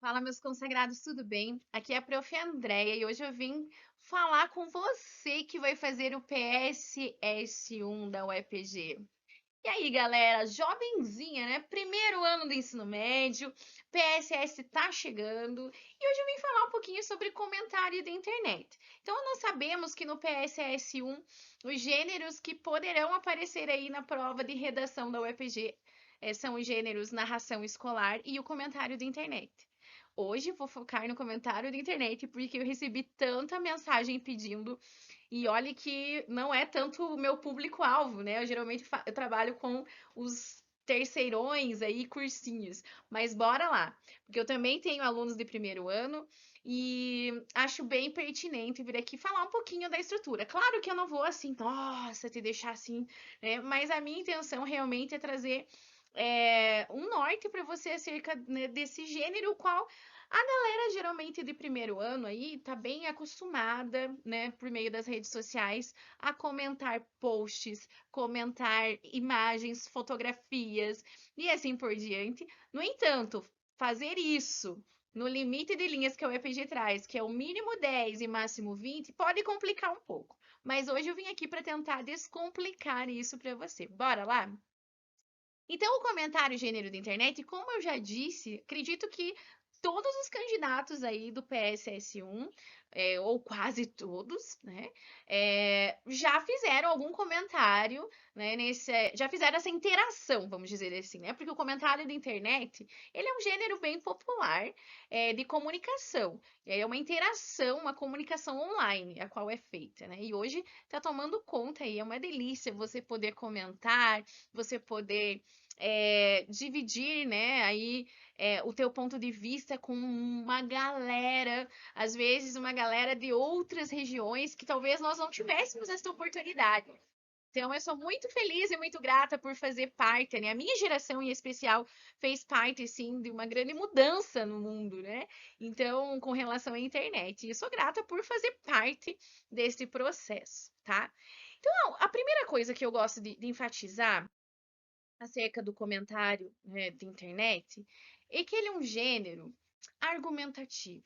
Fala, meus consagrados, tudo bem? Aqui é a Prof. Andréia e hoje eu vim falar com você que vai fazer o PSS1 da UEPG. E aí, galera, jovenzinha, né? Primeiro ano do ensino médio, PSS tá chegando e hoje eu vim falar um pouquinho sobre comentário da internet. Então, nós sabemos que no PSS1, os gêneros que poderão aparecer aí na prova de redação da UEPG são os gêneros narração escolar e o comentário da internet. Hoje vou focar no comentário da internet porque eu recebi tanta mensagem pedindo e olhe que não é tanto o meu público-alvo, né? Eu geralmente eu trabalho com os terceirões aí, cursinhos. Mas bora lá, porque eu também tenho alunos de primeiro ano e acho bem pertinente vir aqui falar um pouquinho da estrutura. Claro que eu não vou assim, nossa, te deixar assim, né? Mas a minha intenção realmente é trazer um norte para você acerca, né, desse gênero, qual a galera geralmente de primeiro ano aí tá bem acostumada, né, por meio das redes sociais, a comentar posts, comentar imagens, fotografias e assim por diante. No entanto, fazer isso no limite de linhas que o EPG traz, que é o mínimo 10 e máximo 20, pode complicar um pouco. Mas hoje eu vim aqui para tentar descomplicar isso para você. Bora lá? Então, o comentário gênero da internet, como eu já disse, acredito que todos os candidatos aí do PSS1, ou quase todos, né, já fizeram algum comentário, né, já fizeram essa interação, vamos dizer assim, né, porque o comentário da internet, ele é um gênero bem popular, de comunicação, é uma interação, uma comunicação online, a qual é feita, né, e hoje está tomando conta aí, é uma delícia você poder comentar, você poder dividir, né, aí o teu ponto de vista com uma galera, às vezes uma galera de outras regiões que talvez nós não tivéssemos essa oportunidade. Então, eu sou muito feliz e muito grata por fazer parte, né? A minha geração em especial fez parte, sim, de uma grande mudança no mundo, né? Então, com relação à internet. E eu sou grata por fazer parte desse processo, tá? Então, a primeira coisa que eu gosto de enfatizar acerca do comentário, né, de internet, é que ele é um gênero argumentativo.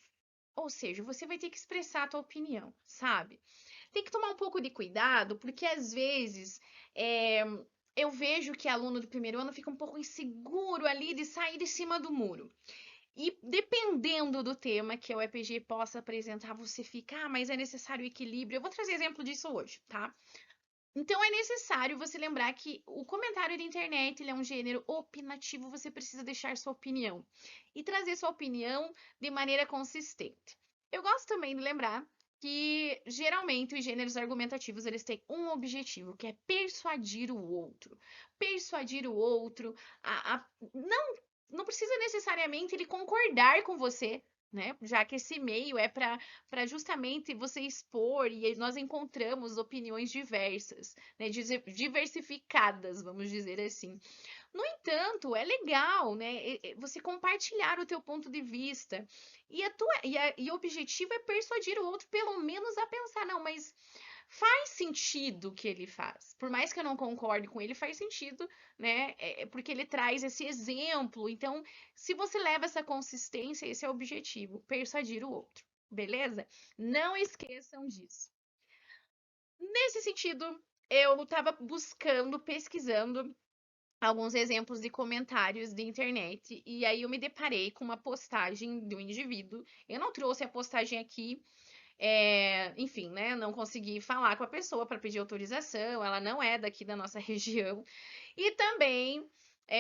Ou seja, você vai ter que expressar a tua opinião, sabe? Tem que tomar um pouco de cuidado, porque às vezes é, eu vejo que aluno do primeiro ano fica um pouco inseguro ali de sair de cima do muro. E dependendo do tema que o EPG possa apresentar, você fica, mas é necessário equilíbrio. Eu vou trazer exemplo disso hoje, tá? Então é necessário você lembrar que o comentário da internet ele é um gênero opinativo, você precisa deixar sua opinião e trazer sua opinião de maneira consistente. Eu gosto também de lembrar que geralmente os gêneros argumentativos eles têm um objetivo, que é persuadir o outro. Persuadir o outro não precisa necessariamente ele concordar com você, né? Já que esse meio é para justamente você expor e nós encontramos opiniões diversas, né? Diversificadas, vamos dizer assim. No entanto, é legal, né? Você compartilhar o teu ponto de vista e o objetivo é persuadir o outro pelo menos a pensar, não, mas faz sentido o que ele faz. Por mais que eu não concorde com ele, faz sentido, né? Porque ele traz esse exemplo. Então, se você leva essa consistência, esse é o objetivo, persuadir o outro. Beleza? Não esqueçam disso. Nesse sentido, eu estava buscando, pesquisando alguns exemplos de comentários de internet e aí eu me deparei com uma postagem de um indivíduo. Eu não trouxe a postagem aqui, enfim, né? Não consegui falar com a pessoa para pedir autorização, ela não é daqui da nossa região. E também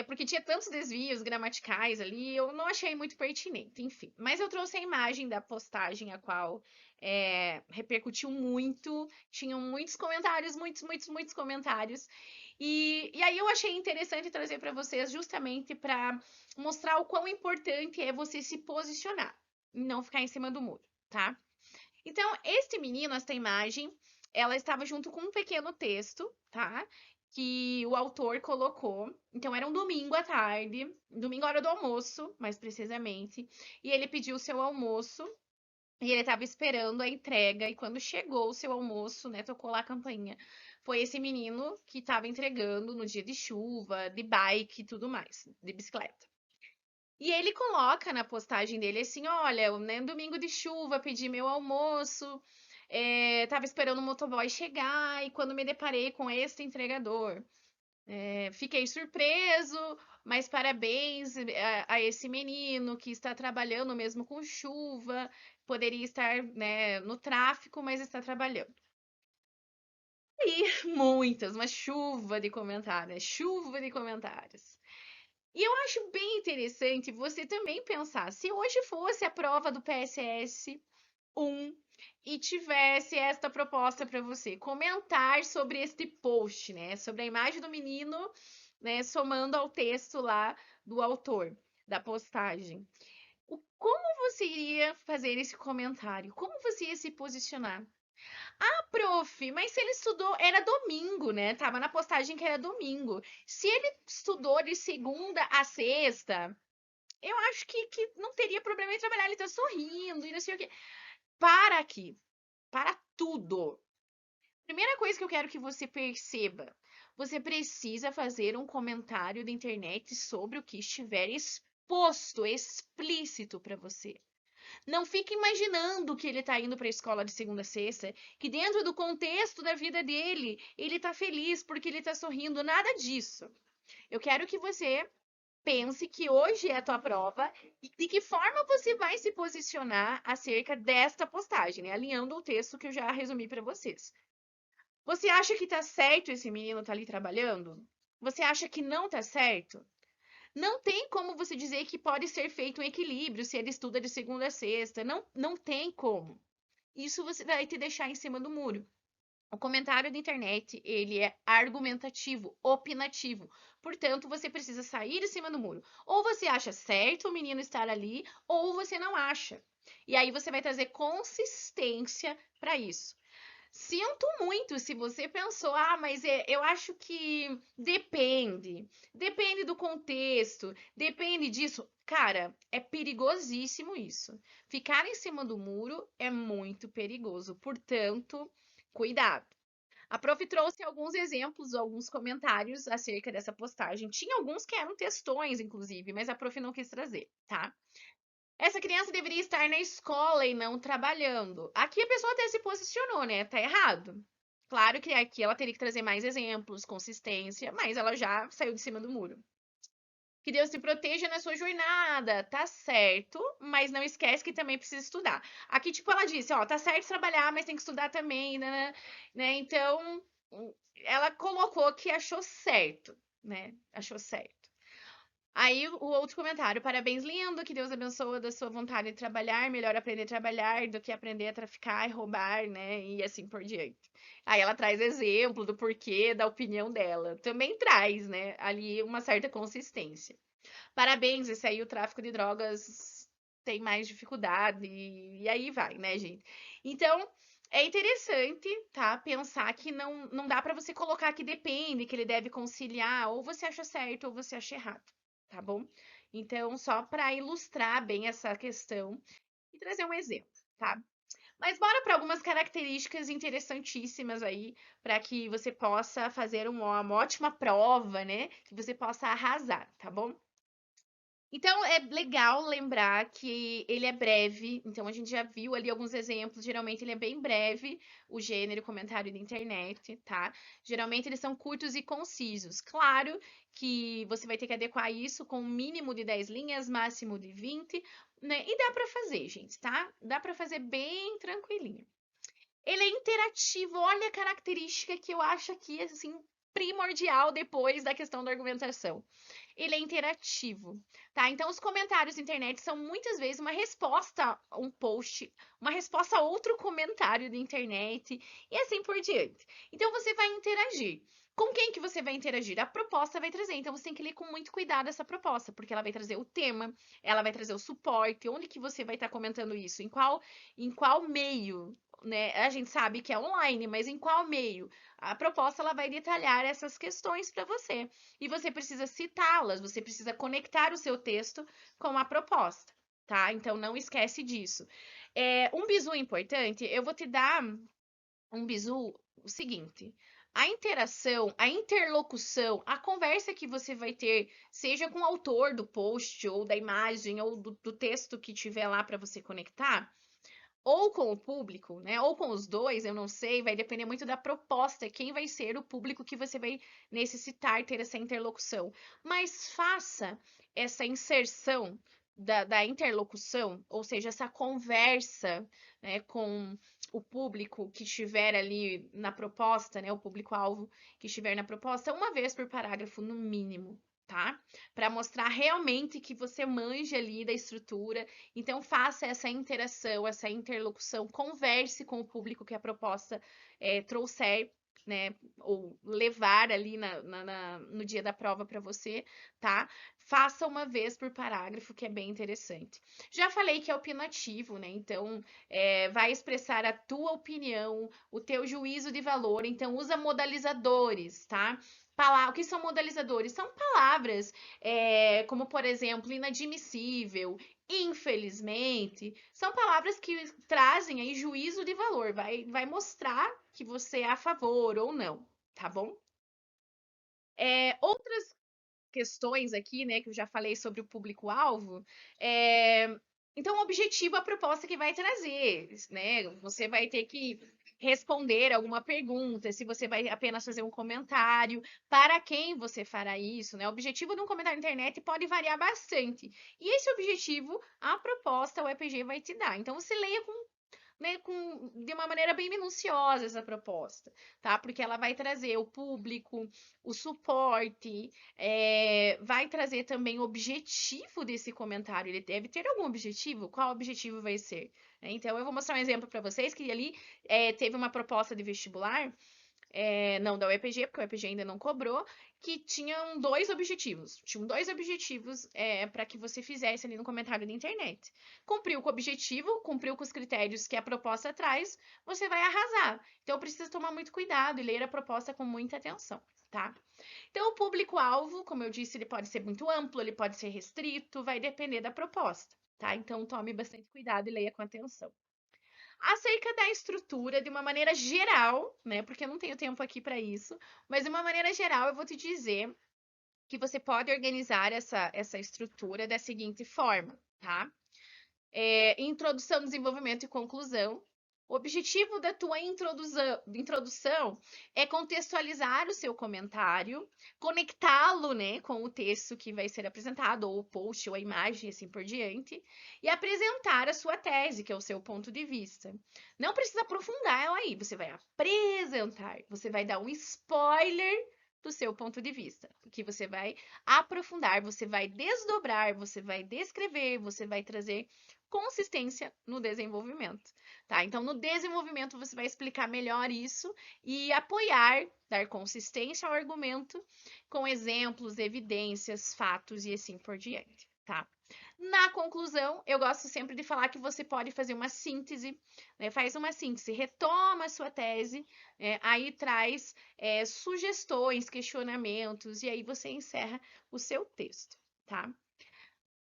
porque tinha tantos desvios gramaticais ali, eu não achei muito pertinente, enfim. Mas eu trouxe a imagem da postagem, a qual repercutiu muito, tinham muitos comentários, muitos comentários. E aí eu achei interessante trazer para vocês justamente para mostrar o quão importante é você se posicionar e não ficar em cima do muro, tá? Então, este menino, esta imagem, ela estava junto com um pequeno texto, tá? Que o autor colocou. Então, era um domingo à tarde, domingo à hora do almoço, mais precisamente. E ele pediu o seu almoço e ele estava esperando a entrega. E quando chegou o seu almoço, né, tocou lá a campainha. Foi esse menino que estava entregando no dia de chuva, de bike e tudo mais, de bicicleta. E ele coloca na postagem dele assim: olha, né, domingo de chuva, pedi meu almoço, tava esperando o motoboy chegar e quando me deparei com este entregador. Fiquei surpreso, mas parabéns a esse menino que está trabalhando mesmo com chuva, poderia estar, né, no tráfico, mas está trabalhando. E muitas, uma chuva de comentários, chuva de comentários. E eu acho bem interessante você também pensar, se hoje fosse a prova do PSS 1 e tivesse esta proposta para você, comentar sobre este post, né, sobre a imagem do menino, né, somando ao texto lá do autor da postagem. Como você iria fazer esse comentário? Como você ia se posicionar? Ah, prof, mas se ele estudou, era domingo, né? Tava na postagem que era domingo. Se ele estudou de segunda a sexta, eu acho que não teria problema em trabalhar. Ele tá sorrindo e não sei o quê. Para aqui. Para tudo. Primeira coisa que eu quero que você perceba: você precisa fazer um comentário da internet sobre o que estiver exposto, explícito para você. Não fique imaginando que ele está indo para a escola de segunda a sexta, que dentro do contexto da vida dele, ele está feliz porque ele está sorrindo, nada disso. Eu quero que você pense que hoje é a tua prova e de que forma você vai se posicionar acerca desta postagem, né? Alinhando o texto que eu já resumi para vocês. Você acha que tá certo esse menino tá ali trabalhando? Você acha que não tá certo? Não tem como você dizer que pode ser feito um equilíbrio se ele estuda de segunda a sexta. Não, não tem como. Isso você vai te deixar em cima do muro. O comentário da internet, ele é argumentativo, opinativo. Portanto, você precisa sair de cima do muro. Ou você acha certo o menino estar ali, ou você não acha. E aí você vai trazer consistência para isso. Sinto muito se você pensou, ah, mas eu acho que depende. Depende do contexto, depende disso. Cara, é perigosíssimo isso. Ficar em cima do muro é muito perigoso. Portanto, cuidado. A prof trouxe alguns exemplos, alguns comentários acerca dessa postagem. Tinha alguns que eram textões, inclusive, mas a prof não quis trazer, tá? Essa criança deveria estar na escola e não trabalhando. Aqui a pessoa até se posicionou, né? Tá errado. Claro que aqui ela teria que trazer mais exemplos, consistência, mas ela já saiu de cima do muro. Que Deus te proteja na sua jornada, tá certo, mas não esquece que também precisa estudar. Aqui, tipo, ela disse, ó, tá certo trabalhar, mas tem que estudar também, né? Então, ela colocou que achou certo, né? Achou certo. Aí o outro comentário, parabéns, lindo, que Deus abençoe da sua vontade de trabalhar, melhor aprender a trabalhar do que aprender a traficar e roubar, né, e assim por diante. Aí ela traz exemplo do porquê, da opinião dela. Também traz, né, ali uma certa consistência. Parabéns, esse aí o tráfico de drogas tem mais dificuldade, e aí vai, né, gente? Então, é interessante, tá? Pensar que não dá pra você colocar que depende, que ele deve conciliar, ou você acha certo ou você acha errado, tá bom? Então, só para ilustrar bem essa questão e trazer um exemplo, tá? Mas bora para algumas características interessantíssimas aí, para que você possa fazer uma ótima prova, né? Que você possa arrasar, tá bom? Então, é legal lembrar que ele é breve. Então, a gente já viu ali alguns exemplos. Geralmente, ele é bem breve, o gênero comentário da internet, tá? Geralmente, eles são curtos e concisos. Claro que você vai ter que adequar isso com um mínimo de 10 linhas, máximo de 20, né? E dá pra fazer, gente, tá? Dá pra fazer bem tranquilinho. Ele é interativo. Olha a característica que eu acho aqui, assim, primordial depois da questão da argumentação. Ele é interativo, tá? Então, os comentários na internet são muitas vezes uma resposta a um post, uma resposta a outro comentário da internet e assim por diante. Então, você vai interagir. Com quem que você vai interagir? A proposta vai trazer. Então, você tem que ler com muito cuidado essa proposta, porque ela vai trazer o tema, ela vai trazer o suporte, onde que você vai estar comentando isso, em qual meio, né? A gente sabe que é online, mas em qual meio? A proposta ela vai detalhar essas questões para você e você precisa citá-las, você precisa conectar o seu texto com a proposta, tá? Então não esquece disso. Um bizu importante, eu vou te dar um bizu o seguinte. A interação, a interlocução, a conversa que você vai ter, seja com o autor do post, ou da imagem, ou do texto que tiver lá para você conectar, ou com o público, né? Ou com os dois, eu não sei, vai depender muito da proposta, quem vai ser o público que você vai necessitar ter essa interlocução. Mas faça essa inserção da interlocução, ou seja, essa conversa, né, com o público que estiver ali na proposta, né, o público-alvo que estiver na proposta, uma vez por parágrafo, no mínimo, tá? Para mostrar realmente que você manja ali da estrutura. Então, faça essa interação, essa interlocução, converse com o público que a proposta trouxer, né, ou levar ali no dia da prova para você, tá? Faça uma vez por parágrafo, que é bem interessante. Já falei que é opinativo, né? Então, vai expressar a tua opinião, o teu juízo de valor. Então, usa modalizadores, tá? O que são modalizadores? São palavras como, por exemplo, inadmissível, infelizmente, são palavras que trazem aí juízo de valor, vai mostrar que você é a favor ou não, tá bom? Outras questões aqui, né, que eu já falei sobre o público-alvo, então o objetivo, a proposta que vai trazer, né? Você vai ter que responder alguma pergunta, se você vai apenas fazer um comentário, para quem você fará isso, né? O objetivo de um comentário na internet pode variar bastante. E esse objetivo, a proposta, o EPG vai te dar. Então você leia com, né, de uma maneira bem minuciosa essa proposta, tá? Porque ela vai trazer o público, o suporte, vai trazer também o objetivo desse comentário. Ele deve ter algum objetivo? Qual objetivo vai ser? Então, eu vou mostrar um exemplo para vocês que ali teve uma proposta de vestibular não da UEPG, porque o UEPG ainda não cobrou, que tinham dois objetivos. Tinham dois objetivos para que você fizesse ali no comentário da internet. Cumpriu com o objetivo, cumpriu com os critérios que a proposta traz, você vai arrasar. Então precisa tomar muito cuidado e ler a proposta com muita atenção, tá? Então o público-alvo, como eu disse, ele pode ser muito amplo, ele pode ser restrito, vai depender da proposta, tá? Então tome bastante cuidado e leia com atenção. Acerca da estrutura, de uma maneira geral, né? Porque eu não tenho tempo aqui para isso, mas de uma maneira geral, eu vou te dizer que você pode organizar essa estrutura da seguinte forma, tá? Introdução, desenvolvimento e conclusão. O objetivo da tua introdução é contextualizar o seu comentário, conectá-lo, né, com o texto que vai ser apresentado, ou o post, ou a imagem, assim por diante, e apresentar a sua tese, que é o seu ponto de vista. Não precisa aprofundar ela aí, você vai apresentar, você vai dar um spoiler do seu ponto de vista, que você vai aprofundar, você vai desdobrar, você vai descrever, você vai trazer consistência no desenvolvimento, tá? Então, no desenvolvimento, você vai explicar melhor isso e apoiar, dar consistência ao argumento com exemplos, evidências, fatos e assim por diante, tá? Na conclusão, eu gosto sempre de falar que você pode fazer uma síntese, né? Faz uma síntese, retoma a sua tese, aí traz sugestões, questionamentos, e aí você encerra o seu texto, tá?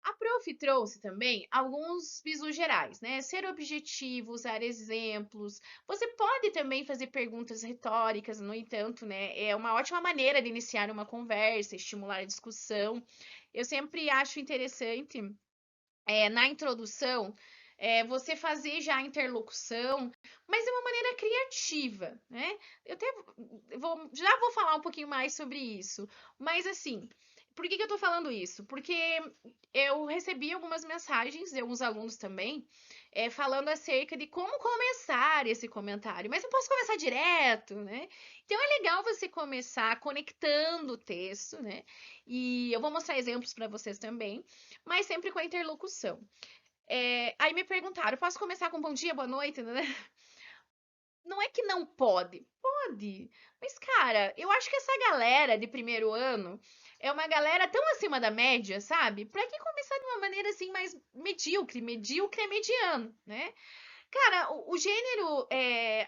A prof trouxe também alguns bizus gerais, né? Ser objetivo, usar exemplos. Você pode também fazer perguntas retóricas, no entanto, né? É uma ótima maneira de iniciar uma conversa, estimular a discussão. Eu sempre acho interessante, na introdução, você fazer já a interlocução, mas de uma maneira criativa, né? Eu até já vou falar um pouquinho mais sobre isso, mas assim, por que eu tô falando isso? Porque eu recebi algumas mensagens de alguns alunos também, falando acerca de como começar esse comentário. Mas eu posso começar direto, né? Então é legal você começar conectando o texto, né? E eu vou mostrar exemplos para vocês também, mas sempre com a interlocução. Aí me perguntaram, posso começar com bom dia, boa noite, né? Não é que não pode, pode. Mas, cara, eu acho que essa galera de primeiro ano é uma galera tão acima da média, sabe? Pra que começar de uma maneira assim mais medíocre? Medíocre é mediano, né? Cara, o gênero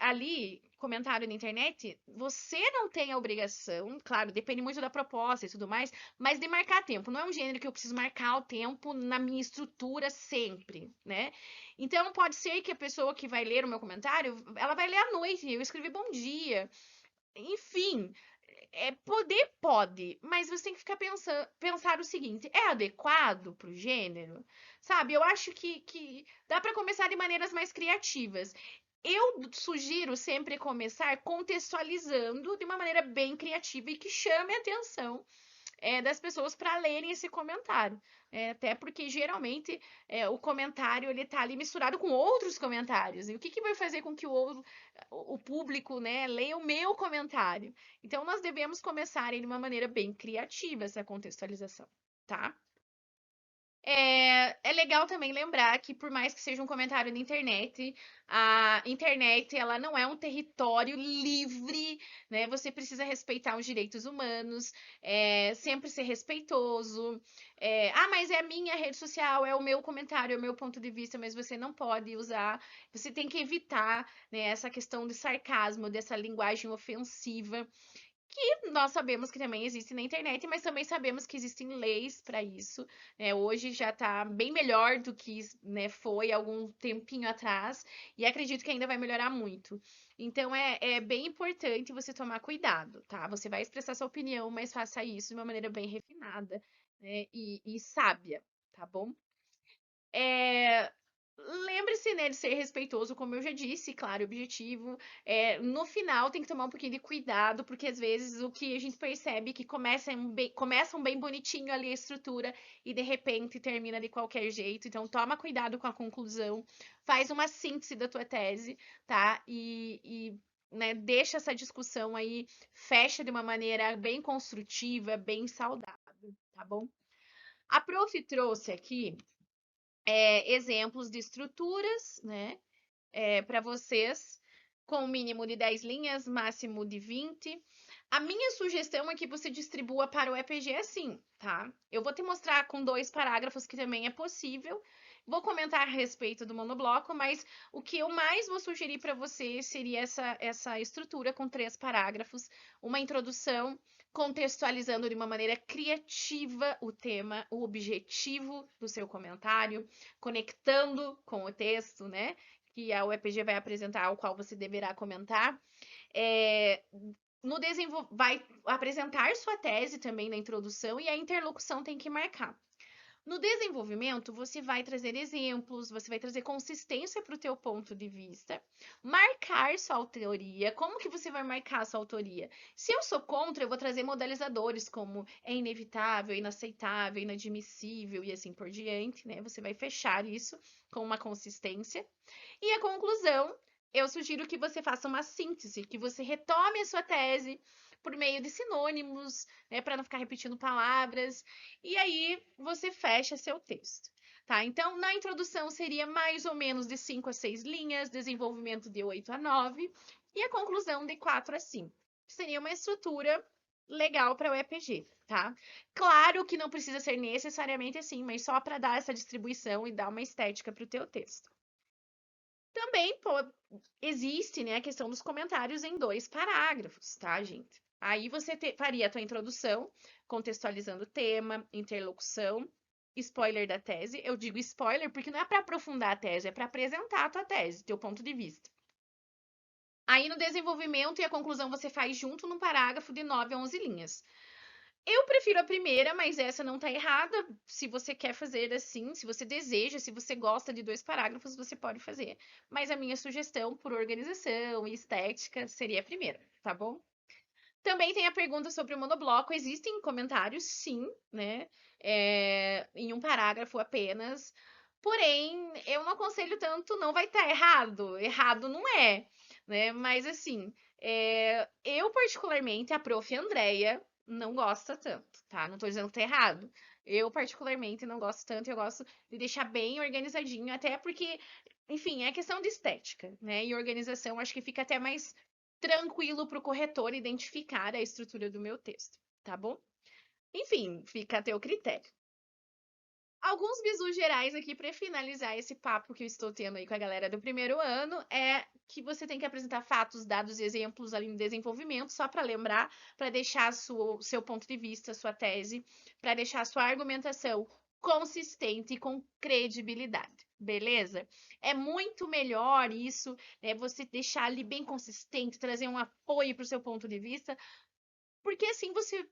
ali, comentário na internet, você não tem a obrigação, claro, depende muito da proposta e tudo mais, mas de marcar tempo. Não é um gênero que eu preciso marcar o tempo na minha estrutura sempre, né? Então pode ser que a pessoa que vai ler o meu comentário, ela vai ler à noite, eu escrevi bom dia. enfim, poder pode, mas você tem que ficar pensar o seguinte: é adequado para o gênero? Sabe? Eu acho que dá para começar de maneiras mais criativas. Eu sugiro sempre começar contextualizando de uma maneira bem criativa e que chame a atenção das pessoas para lerem esse comentário. Até porque geralmente o comentário ele tá ali misturado com outros comentários. E o que vai fazer com que o público, né, leia o meu comentário? Então nós devemos começar de uma maneira bem criativa essa contextualização, tá? É legal também lembrar que, por mais que seja um comentário na internet, a internet ela não é um território livre, né? Você precisa respeitar os direitos humanos, sempre ser respeitoso. Mas é a minha rede social, é o meu comentário, é o meu ponto de vista, mas você não pode usar. Você tem que evitar, né, essa questão de sarcasmo, dessa linguagem ofensiva que nós sabemos que também existe na internet, mas também sabemos que existem leis para isso. Hoje já está bem melhor do que, né, foi algum tempinho atrás, e acredito que ainda vai melhorar muito. Então é bem importante você tomar cuidado, tá? Você vai expressar sua opinião, mas faça isso de uma maneira bem refinada, né, e sábia, tá bom? É, lembre-se, né, de ser respeitoso, como eu já disse, claro, objetivo. No final tem que tomar um pouquinho de cuidado, porque às vezes o que a gente percebe é que começam bem bonitinho ali a estrutura e de repente termina de qualquer jeito. Então toma cuidado com a conclusão, faz uma síntese da tua tese, tá? Né, deixa essa discussão aí, fecha de uma maneira bem construtiva, bem saudável, tá bom? A prof trouxe aqui exemplos de estruturas, né? Para vocês, com um mínimo de 10 linhas, máximo de 20. A minha sugestão é que você distribua para o EPG assim, tá? Eu vou te mostrar com 2 parágrafos que também é possível. Vou comentar a respeito do monobloco, mas o que eu mais vou sugerir para você seria essa estrutura com 3 parágrafos, uma introdução, contextualizando de uma maneira criativa o tema, o objetivo do seu comentário, conectando com o texto, né? Que a UEPG vai apresentar, ao qual você deverá comentar. É, vai apresentar sua tese também na introdução e a interlocução tem que marcar. No desenvolvimento, você vai trazer exemplos, você vai trazer consistência para o teu ponto de vista, marcar sua autoria. Como que você vai marcar sua autoria? Se eu sou contra, eu vou trazer modalizadores como é inevitável, inaceitável, inadmissível e assim por diante, né? Você vai fechar isso com uma consistência. E a conclusão, eu sugiro que você faça uma síntese, que você retome a sua tese por meio de sinônimos, né, para não ficar repetindo palavras, e aí você fecha seu texto. Tá? Então, na introdução seria mais ou menos de 5 a 6 linhas, desenvolvimento de 8 a 9, e a conclusão de 4 a 5. Seria uma estrutura legal para o EPG, tá? Claro que não precisa ser necessariamente assim, mas só para dar essa distribuição e dar uma estética para o teu texto. Também existe, né, a questão dos comentários em 2 parágrafos, tá, gente? Aí você faria a tua introdução, contextualizando o tema, interlocução, spoiler da tese. Eu digo spoiler porque não é para aprofundar a tese, é para apresentar a tua tese, teu ponto de vista. Aí no desenvolvimento e a conclusão você faz junto num parágrafo de 9 a 11 linhas. Eu prefiro a primeira, mas essa não tá errada. Se você quer fazer assim, se você deseja, se você gosta de 2 parágrafos, você pode fazer. Mas a minha sugestão, por organização e estética, seria a primeira, tá bom? Também tem a pergunta sobre o monobloco. Existem comentários, sim, né? Em um parágrafo apenas. Porém, eu não aconselho tanto, não vai estar errado. Errado não é, né? Mas assim, eu particularmente, a prof. Andrea, não gosta tanto, tá? Não tô dizendo que tá errado. Eu, particularmente, não gosto tanto. Eu gosto de deixar bem organizadinho, até porque, enfim, é questão de estética, né? E organização, acho que fica até mais tranquilo para o corretor identificar a estrutura do meu texto, tá bom? Enfim, fica a teu critério. Alguns bizus gerais aqui para finalizar esse papo que eu estou tendo aí com a galera do primeiro ano é que você tem que apresentar fatos, dados e exemplos ali no desenvolvimento, só para lembrar, para deixar seu ponto de vista, sua tese, para deixar sua argumentação consistente e com credibilidade, beleza? É muito melhor isso, né? Você deixar ali bem consistente, trazer um apoio para o seu ponto de vista, porque assim você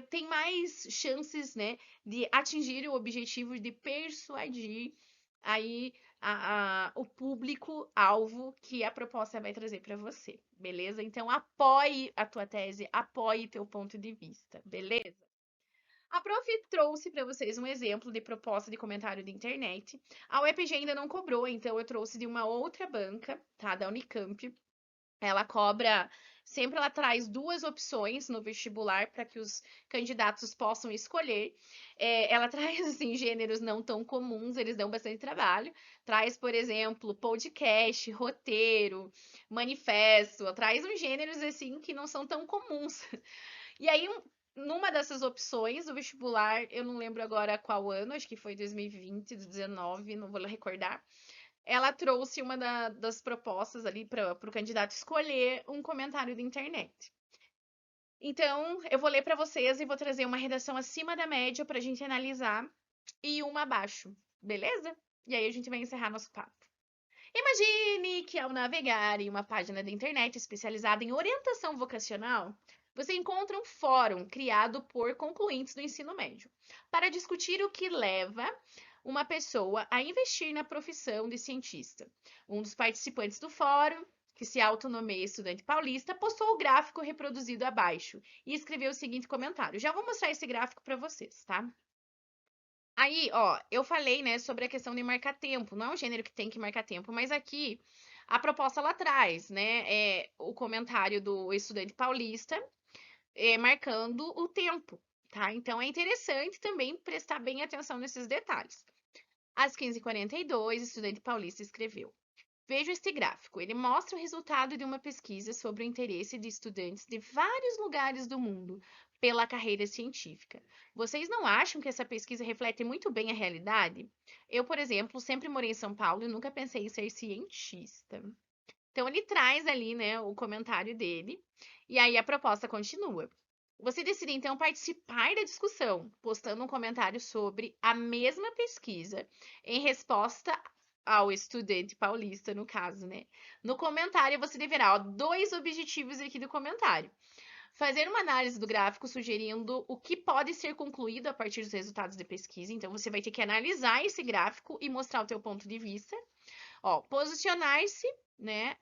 tem mais chances, né, de atingir o objetivo de persuadir aí o público-alvo que a proposta vai trazer para você, beleza? Então apoie a tua tese, apoie teu ponto de vista, beleza? A Prof trouxe para vocês um exemplo de proposta de comentário de internet. A UEPG ainda não cobrou, então eu trouxe de uma outra banca, tá? Da Unicamp. Ela cobra, sempre ela traz duas opções no vestibular para que os candidatos possam escolher. Ela traz, assim, gêneros não tão comuns, eles dão bastante trabalho. Traz, por exemplo, podcast, roteiro, manifesto, traz uns gêneros, assim, que não são tão comuns. E aí, numa dessas opções, o vestibular, eu não lembro agora qual ano, acho que foi 2020, 2019, não vou recordar. Ela trouxe uma das propostas ali para o candidato escolher um comentário da internet. Então, eu vou ler para vocês e vou trazer uma redação acima da média para a gente analisar e uma abaixo, beleza? E aí a gente vai encerrar nosso papo. Imagine que ao navegar em uma página da internet especializada em orientação vocacional, você encontra um fórum criado por concluintes do ensino médio para discutir o que leva uma pessoa a investir na profissão de cientista. Um dos participantes do fórum, que se autonomeia estudante paulista, postou o gráfico reproduzido abaixo e escreveu o seguinte comentário. Já vou mostrar esse gráfico para vocês, tá? Aí, ó, eu falei, né, sobre a questão de marcar tempo. Não é um gênero que tem que marcar tempo, mas aqui a proposta lá atrás, né, é o comentário do estudante paulista marcando o tempo, tá? Então é interessante também prestar bem atenção nesses detalhes. Às 15h42, o estudante paulista escreveu: Veja este gráfico. Ele mostra o resultado de uma pesquisa sobre o interesse de estudantes de vários lugares do mundo pela carreira científica. Vocês não acham que essa pesquisa reflete muito bem a realidade? Eu, por exemplo, sempre morei em São Paulo e nunca pensei em ser cientista. Então ele traz ali, né, o comentário dele, e aí a proposta continua. Você decide então participar da discussão, postando um comentário sobre a mesma pesquisa em resposta ao estudante paulista, no caso, né? No comentário você deverá, ó, dois objetivos aqui do comentário. Fazer uma análise do gráfico sugerindo o que pode ser concluído a partir dos resultados de pesquisa. Então você vai ter que analisar esse gráfico e mostrar o teu ponto de vista. Ó, posicionar-se, né,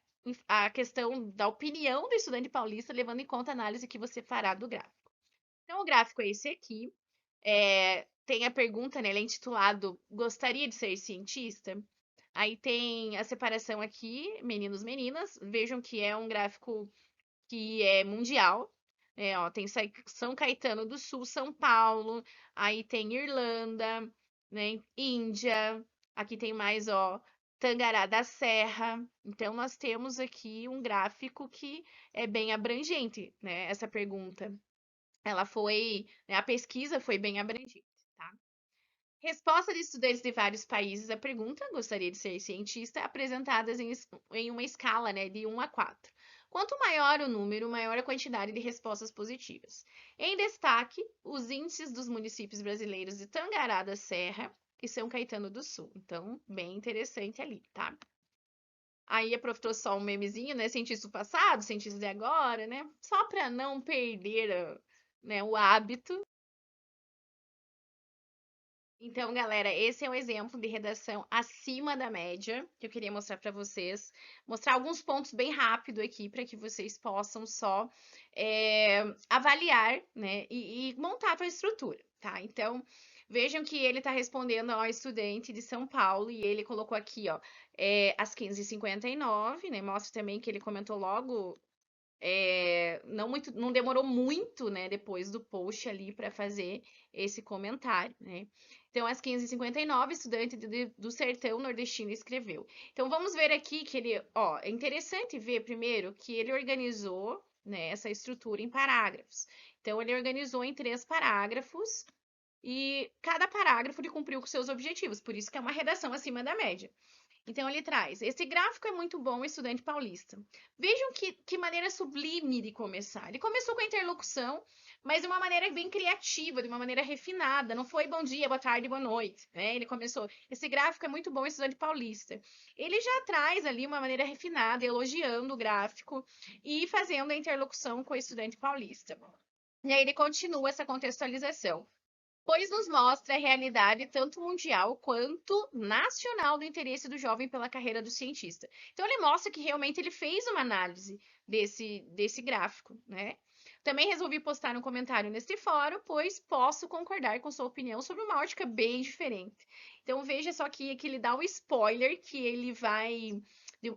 a questão da opinião do estudante paulista, levando em conta a análise que você fará do gráfico. Então, o gráfico é esse aqui. Tem a pergunta, né? Ele é intitulado Gostaria de ser cientista? Aí tem a separação aqui, meninos, meninas. Vejam que é um gráfico que é mundial. Ó, tem São Caetano do Sul, São Paulo, aí tem Irlanda, né? Índia, aqui tem mais, ó, Tangará da Serra. Então, nós temos aqui um gráfico que é bem abrangente, né? Essa pergunta. Ela foi, né, a pesquisa foi bem abrangente, tá? Resposta de estudantes de vários países à pergunta, gostaria de ser cientista, apresentadas em uma escala, né, de 1 a 4. Quanto maior o número, maior a quantidade de respostas positivas. Em destaque, os índices dos municípios brasileiros de Tangará da Serra e São Caetano do Sul. Então, bem interessante ali, tá? Aí a prof trouxe só um memezinho, né? Cientista do passado, cientista de agora, né? Só para não perder, né, o hábito. Então, galera, esse é um exemplo de redação acima da média que eu queria mostrar para vocês. Mostrar alguns pontos bem rápido aqui para que vocês possam só avaliar, né, e montar a sua estrutura, tá? Então, vejam que ele está respondendo ao estudante de São Paulo e ele colocou aqui, ó, às 15h59, né? Mostra também que ele comentou logo não demorou muito, né, depois do post ali para fazer esse comentário, né? Então, às 15h59, estudante do Sertão Nordestino escreveu. Então, vamos ver aqui que ele, ó, é interessante ver primeiro que ele organizou, né, essa estrutura em parágrafos. Então, ele organizou em 3 parágrafos e cada parágrafo ele cumpriu com seus objetivos, por isso que é uma redação acima da média. Então, ele traz: esse gráfico é muito bom, estudante paulista. Vejam que maneira sublime de começar. Ele começou com a interlocução, mas de uma maneira bem criativa, de uma maneira refinada. Não foi bom dia, boa tarde, boa noite, né? Ele começou. Esse gráfico é muito bom, estudante paulista. Ele já traz ali uma maneira refinada, elogiando o gráfico e fazendo a interlocução com o estudante paulista. E aí ele continua essa contextualização, pois nos mostra a realidade tanto mundial quanto nacional do interesse do jovem pela carreira do cientista. Então ele mostra que realmente ele fez uma análise desse gráfico, né? Também resolvi postar um comentário neste fórum, pois posso concordar com sua opinião sobre uma ótica bem diferente. Então veja só que ele dá um spoiler que ele vai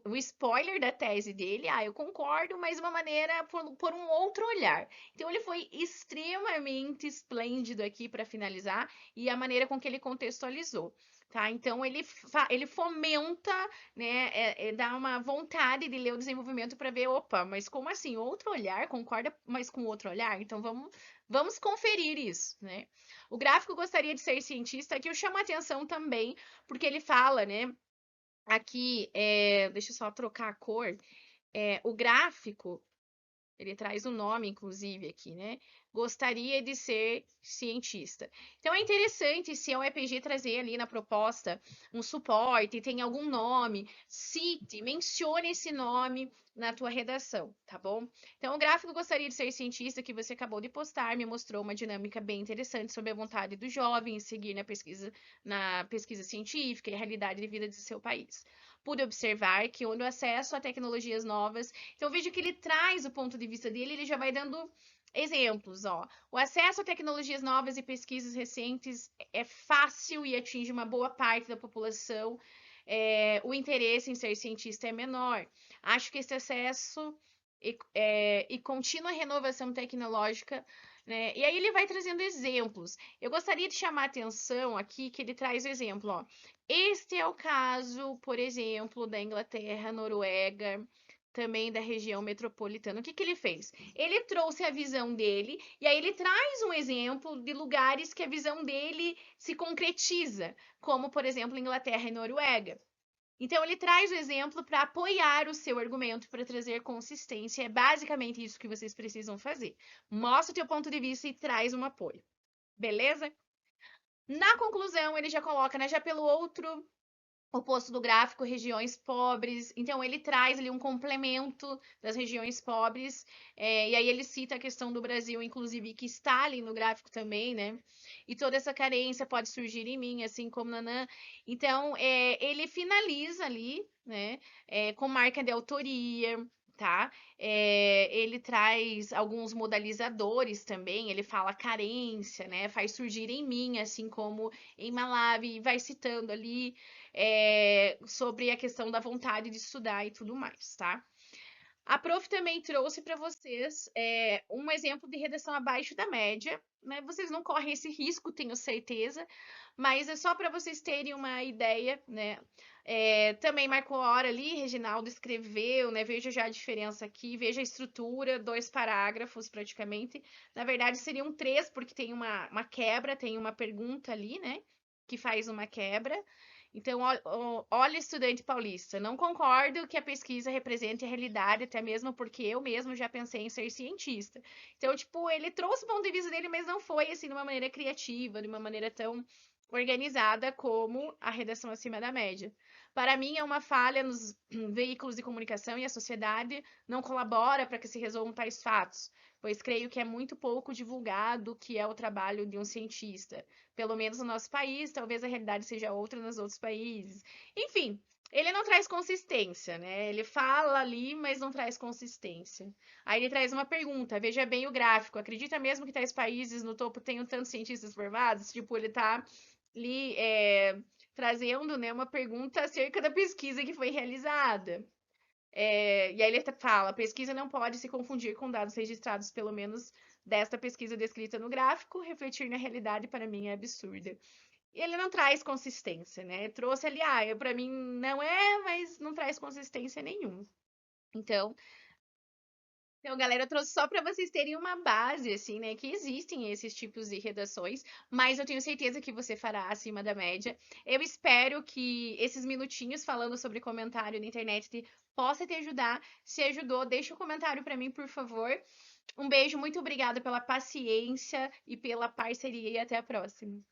o spoiler da tese dele, eu concordo, mas de uma maneira por um outro olhar. Então ele foi extremamente esplêndido aqui para finalizar e a maneira com que ele contextualizou. Tá? Então ele fomenta, né, dá uma vontade de ler o desenvolvimento para ver, opa, mas como assim? Outro olhar, concorda, mas com outro olhar? Então vamos conferir isso, né? O gráfico gostaria de ser cientista, aqui eu chamo a atenção também, porque ele fala, né? Aqui, deixa eu só trocar a cor. O gráfico, ele traz o nome, inclusive, aqui, né? Gostaria de ser cientista. Então é interessante se a UEPG trazer ali na proposta um suporte, tem algum nome, cite, mencione esse nome na tua redação, tá bom? Então, o gráfico gostaria de ser cientista que você acabou de postar me mostrou uma dinâmica bem interessante sobre a vontade do jovem em seguir na pesquisa científica e a realidade de vida de seu país. Pude observar que onde o acesso a tecnologias novas, então vejo que ele traz o ponto de vista dele, ele já vai dando exemplos, ó. O acesso a tecnologias novas e pesquisas recentes é fácil e atinge uma boa parte da população. O interesse em ser cientista é menor. Acho que esse acesso e contínua renovação tecnológica, né? E aí ele vai trazendo exemplos. Eu gostaria de chamar a atenção aqui que ele traz exemplo, ó. Este é o caso, por exemplo, da Inglaterra, Noruega, também da região metropolitana. O que ele fez? Ele trouxe a visão dele e aí ele traz um exemplo de lugares que a visão dele se concretiza, como, por exemplo, Inglaterra e Noruega. Então, ele traz o exemplo para apoiar o seu argumento, para trazer consistência. É basicamente isso que vocês precisam fazer. Mostra o teu ponto de vista e traz um apoio. Beleza? Na conclusão, ele já coloca, né, já pelo outro oposto do gráfico, regiões pobres. Então, ele traz ali um complemento das regiões pobres. E aí ele cita a questão do Brasil, inclusive, que está ali no gráfico também, né? E toda essa carência pode surgir em mim, assim como Nanã. Então, ele finaliza ali, né? Com marca de autoria. Tá? Ele traz alguns modalizadores também, ele fala carência, né? Faz surgir em mim, assim como em Malawi, vai citando ali sobre a questão da vontade de estudar e tudo mais, tá? A prof também trouxe para vocês um exemplo de redação abaixo da média, né? Vocês não correm esse risco, tenho certeza, mas é só para vocês terem uma ideia, né? Também marcou a hora ali, Reginaldo escreveu, né? Veja já a diferença aqui, veja a estrutura, 2 parágrafos praticamente. Na verdade, seriam 3, porque tem uma quebra, tem uma pergunta ali, né? Que faz uma quebra. Então, olha, estudante paulista, não concordo que a pesquisa represente a realidade, até mesmo porque eu mesmo já pensei em ser cientista. Então, tipo, ele trouxe o ponto de vista dele, mas não foi assim de uma maneira criativa, de uma maneira tão organizada como a redação acima da média. Para mim, é uma falha nos veículos de comunicação e a sociedade não colabora para que se resolvam tais fatos, pois creio que é muito pouco divulgado o que é o trabalho de um cientista. Pelo menos no nosso país, talvez a realidade seja outra nos outros países. Enfim, ele não traz consistência, né? Ele fala ali, mas não traz consistência. Aí ele traz uma pergunta, veja bem o gráfico. Acredita mesmo que tais países no topo tenham tantos cientistas formados? Tipo, ele tá ali trazendo, né, uma pergunta acerca da pesquisa que foi realizada. E aí ele fala, a pesquisa não pode se confundir com dados registrados, pelo menos desta pesquisa descrita no gráfico, refletir na realidade para mim é absurda. Ele não traz consistência, né? Trouxe ali, para mim não é, mas não traz consistência nenhuma. Então, Então, galera, eu trouxe só para vocês terem uma base, assim, né? Que existem esses tipos de redações, mas eu tenho certeza que você fará acima da média. Eu espero que esses minutinhos falando sobre comentário na internet possa te ajudar. Se ajudou, deixa um comentário para mim, por favor. Um beijo, muito obrigada pela paciência e pela parceria e até a próxima.